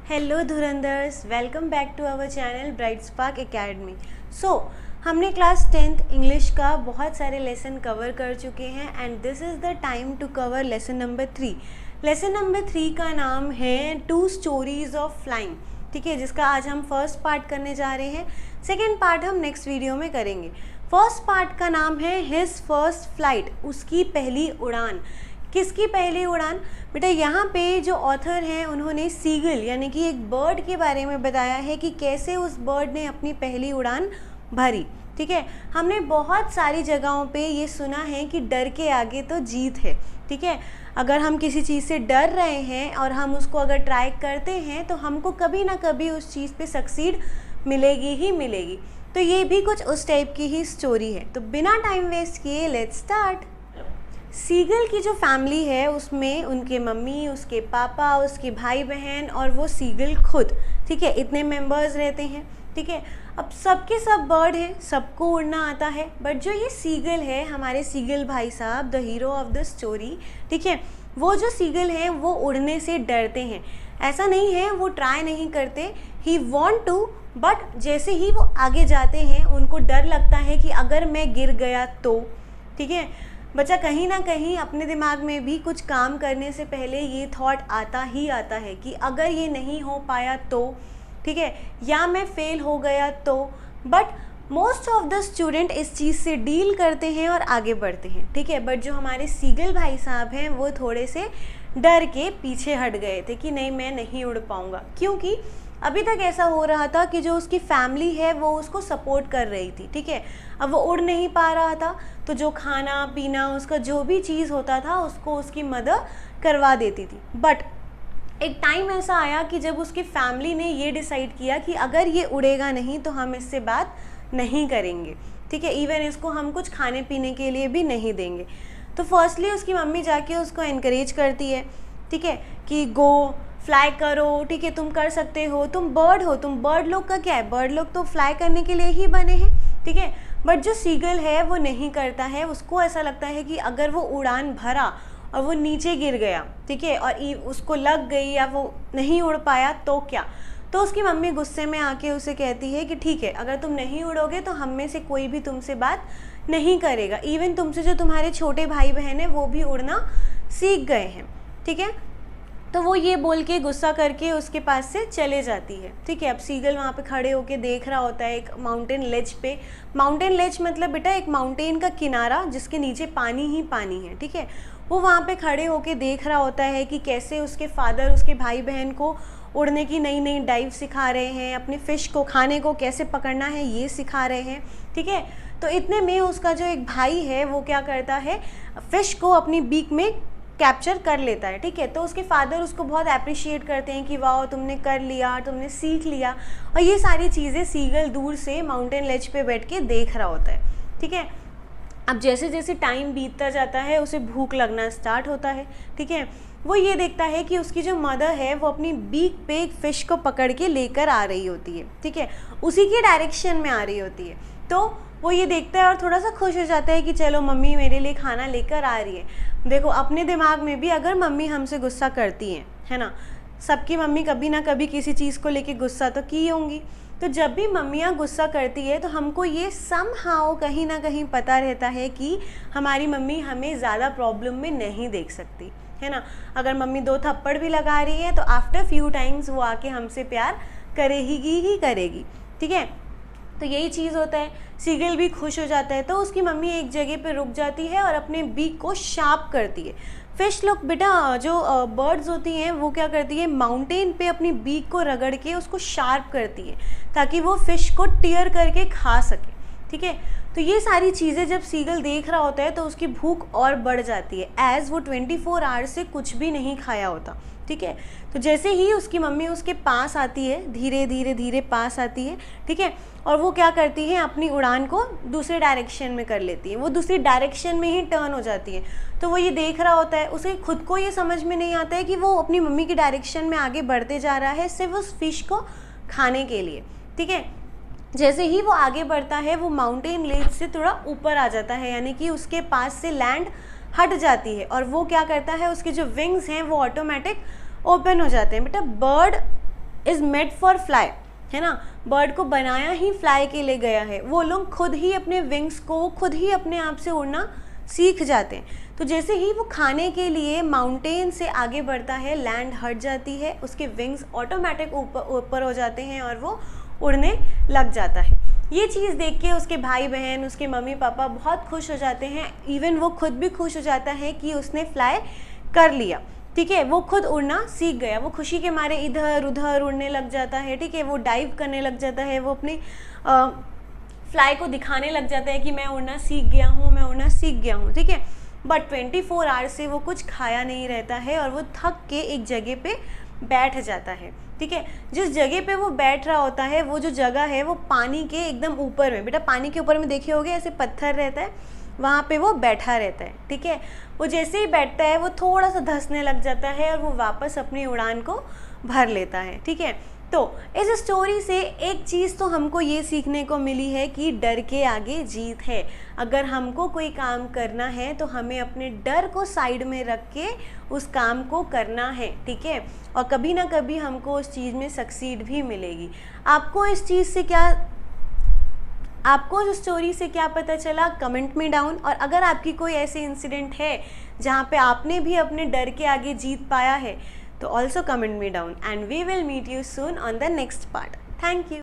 Hello धुरंधर्स, welcome back to our channel bright spark academy. हमने class 10th English का बहुत सारे लेसन कवर कर चुके हैं and this is the time to cover lesson number 3। Lesson number 3 का नाम है 2 स्टोरीज ऑफ फ्लाइंग, ठीक है, जिसका आज हम फर्स्ट पार्ट करने जा रहे हैं। सेकेंड पार्ट हम नेक्स्ट वीडियो में करेंगे। फर्स्ट पार्ट का नाम है हिज फर्स्ट फ्लाइट, उसकी पहली उड़ान। किसकी पहली उड़ान? बेटा यहाँ पे जो ऑथर हैं उन्होंने सीगल यानी कि एक बर्ड के बारे में बताया है कि कैसे उस बर्ड ने अपनी पहली उड़ान भरी। ठीक है, हमने बहुत सारी जगहों पे ये सुना है कि डर के आगे तो जीत है। ठीक है, अगर हम किसी चीज़ से डर रहे हैं और हम उसको अगर ट्राई करते हैं तो हमको कभी ना कभी उस चीज़ पे सक्सीड मिलेगी ही मिलेगी। तो ये भी कुछ उस टाइप की ही स्टोरी है। तो बिना टाइम वेस्ट किए लेट्स स्टार्ट। सीगल की जो फैमिली है उसमें उनके मम्मी, उसके पापा, उसके भाई बहन और वो सीगल खुद, ठीक है, इतने मेंबर्स रहते हैं। ठीक है, अब सबके सब बर्ड हैं, सबको उड़ना आता है, बट जो ये सीगल है, हमारे सीगल भाई साहब, the hero of the story, ठीक है, वो जो सीगल हैं वो उड़ने से डरते हैं। ऐसा नहीं है वो ट्राई नहीं करते, ही वॉन्ट टू, बट जैसे ही वो आगे जाते हैं उनको डर लगता है कि अगर मैं गिर गया तो। ठीक है, बच्चा कहीं ना कहीं अपने दिमाग में भी कुछ काम करने से पहले ये थॉट आता ही आता है कि अगर ये नहीं हो पाया तो, ठीक है, या मैं फेल हो गया तो। But most of the student इस चीज़ से डील करते हैं और आगे बढ़ते हैं। ठीक है, बट जो हमारे सीगल भाई साहब हैं वो थोड़े से डर के पीछे हट गए थे कि नहीं, मैं नहीं उड़ पाऊँगा, क्योंकि अभी तक ऐसा हो रहा था कि जो उसकी फैमिली है वो उसको सपोर्ट कर रही थी। ठीक है, अब वो उड़ नहीं पा रहा था तो जो खाना पीना, उसका जो भी चीज़ होता था उसको उसकी मदर करवा देती थी। बट एक टाइम ऐसा आया कि जब उसकी फैमिली ने ये डिसाइड किया कि अगर ये उड़ेगा नहीं तो हम इससे बात नहीं करेंगे। ठीक है, इवन इसको हम कुछ खाने पीने के लिए भी नहीं देंगे। तो फर्स्टली उसकी मम्मी जाके उसको इनकरेज करती है, ठीक है, कि गो फ्लाई करो, ठीक है, तुम कर सकते हो, तुम बर्ड हो, तुम बर्ड लोग का क्या है, बर्ड लोग तो फ्लाई करने के लिए ही बने हैं। ठीक है, बट जो सीगल है वो नहीं करता है, उसको ऐसा लगता है कि अगर वो उड़ान भरा और वो नीचे गिर गया, ठीक है, और उसको लग गई या वो नहीं उड़ पाया तो क्या। तो उसकी मम्मी गुस्से में आके उसे कहती है कि ठीक है, अगर तुम नहीं उड़ोगे तो हम में से कोई भी तुमसे बात नहीं करेगा, इवन तुमसे जो तुम्हारे छोटे भाई बहन हैं वो भी उड़ना सीख गए हैं। ठीक है, तो वो ये बोल के गुस्सा करके उसके पास से चले जाती है। ठीक है, अब सीगल वहाँ पे खड़े होके देख रहा होता है एक माउंटेन लेज पे। माउंटेन लेज मतलब बेटा एक माउंटेन का किनारा जिसके नीचे पानी ही पानी है। ठीक है, वो वहाँ पे खड़े होके देख रहा होता है कि कैसे उसके फादर उसके भाई बहन को उड़ने की नई नई डाइव सिखा रहे हैं, अपने फ़िश को खाने को कैसे पकड़ना है ये सिखा रहे हैं। ठीक है, तो इतने में उसका जो एक भाई है वो क्या करता है, फ़िश को अपनी बीक में कैप्चर कर लेता है। ठीक है, तो उसके फादर उसको बहुत अप्रिशिएट करते हैं कि वाह तुमने कर लिया, तुमने सीख लिया, और ये सारी चीज़ें सीगल दूर से माउंटेन लेज पे बैठ के देख रहा होता है। ठीक है, अब जैसे जैसे टाइम बीतता जाता है उसे भूख लगना स्टार्ट होता है। ठीक है, वो ये देखता है कि उसकी जो मदर है वो अपनी बीक पे एक फ़िश को पकड़ के लेकर आ रही होती है। ठीक है, उसी के डायरेक्शन में आ रही होती है। तो वो ये देखता है और थोड़ा सा खुश हो जाता है कि चलो मम्मी मेरे लिए खाना लेकर आ रही है। देखो अपने दिमाग में भी अगर मम्मी हमसे गुस्सा करती हैं, है ना, सबकी मम्मी कभी ना कभी किसी चीज़ को लेके गुस्सा तो की होंगी। तो जब भी मम्मियाँ गुस्सा करती है तो हमको ये समहाउ कहीं ना कहीं पता रहता है कि हमारी मम्मी हमें ज़्यादा प्रॉब्लम में नहीं देख सकती, है ना। अगर मम्मी 2 थप्पड़ भी लगा रही है तो आफ्टर फ्यू टाइम्स वो आके हमसे प्यार करेगी ही करेगी। ठीक है, तो यही चीज़ होता है। सीगल भी खुश हो जाता है तो उसकी मम्मी एक जगह पे रुक जाती है और अपने बीक को शार्प करती है। फिश लोग बेटा जो बर्ड्स होती हैं वो क्या करती है, माउंटेन पे अपनी बीक को रगड़ के उसको शार्प करती है ताकि वो फ़िश को टीयर करके खा सके। ठीक है, तो ये सारी चीज़ें जब सीगल देख रहा होता है तो उसकी भूख और बढ़ जाती है, एज़ वो 24 आवर्स से कुछ भी नहीं खाया होता। ठीक है, तो जैसे ही उसकी मम्मी उसके पास आती है, धीरे धीरे धीरे पास आती है, ठीक है, और वो क्या करती है, अपनी उड़ान को दूसरे डायरेक्शन में कर लेती है, वो दूसरी डायरेक्शन में ही टर्न हो जाती है। तो वो ये देख रहा होता है, उसे खुद को ये समझ में नहीं आता है कि वो अपनी मम्मी की डायरेक्शन में आगे बढ़ते जा रहा है सिर्फ उस फिश को खाने के लिए। ठीक है, जैसे ही वो आगे बढ़ता है वो माउंटेन लेज से थोड़ा ऊपर आ जाता है, यानी कि उसके पास से लैंड हट जाती है और वो क्या करता है, उसके जो विंग्स हैं वो ऑटोमेटिक ओपन हो जाते हैं। बेटा bird is made for fly, है ना, बर्ड को बनाया ही फ्लाई के लिए गया है। वो लोग खुद ही अपने विंग्स को खुद ही अपने आप से उड़ना सीख जाते हैं। तो जैसे ही वो खाने के लिए माउंटेन से आगे बढ़ता है, लैंड हट जाती है, उसके विंग्स ऑटोमेटिक ऊपर हो जाते हैं और वो उड़ने लग जाता है। ये चीज़ देख के उसके भाई बहन, उसके मम्मी पापा बहुत खुश हो जाते हैं। इवन वो खुद भी खुश हो जाता है कि उसने फ्लाई कर लिया, ठीक है, वो खुद उड़ना सीख गया। वो खुशी के मारे इधर उधर उड़ने लग जाता है, ठीक है, वो डाइव करने लग जाता है, वो अपनी फ्लाई को दिखाने लग जाता है कि मैं उड़ना सीख गया हूँ, मैं उड़ना सीख गया हूँ, ठीक है। बट 24 आवर्स से वो कुछ खाया नहीं रहता है और वो थक के एक जगह पे बैठ जाता है, ठीक है। जिस जगह पे वो बैठ रहा होता है, वो जो जगह है वो पानी के एकदम ऊपर में, बेटा पानी के ऊपर में देखे होगे ऐसे पत्थर रहता है, वहाँ पे वो बैठा रहता है, ठीक है। वो जैसे ही बैठता है वो थोड़ा सा धंसने लग जाता है और वो वापस अपनी उड़ान को भर लेता है, ठीक है। तो इस स्टोरी से एक चीज़ तो हमको ये सीखने को मिली है कि डर के आगे जीत है। अगर हमको कोई काम करना है तो हमें अपने डर को साइड में रख के उस काम को करना है, ठीक है, और कभी ना कभी हमको उस चीज़ में सक्सीड भी मिलेगी। आपको इस चीज़ से क्या, आपको इस स्टोरी से क्या पता चला, कमेंट में डाउन। और अगर आपकी कोई ऐसे इंसिडेंट है जहाँ पे आपने भी अपने डर के आगे जीत पाया है तो also comment me down and we will meet you soon on the next part. Thank you.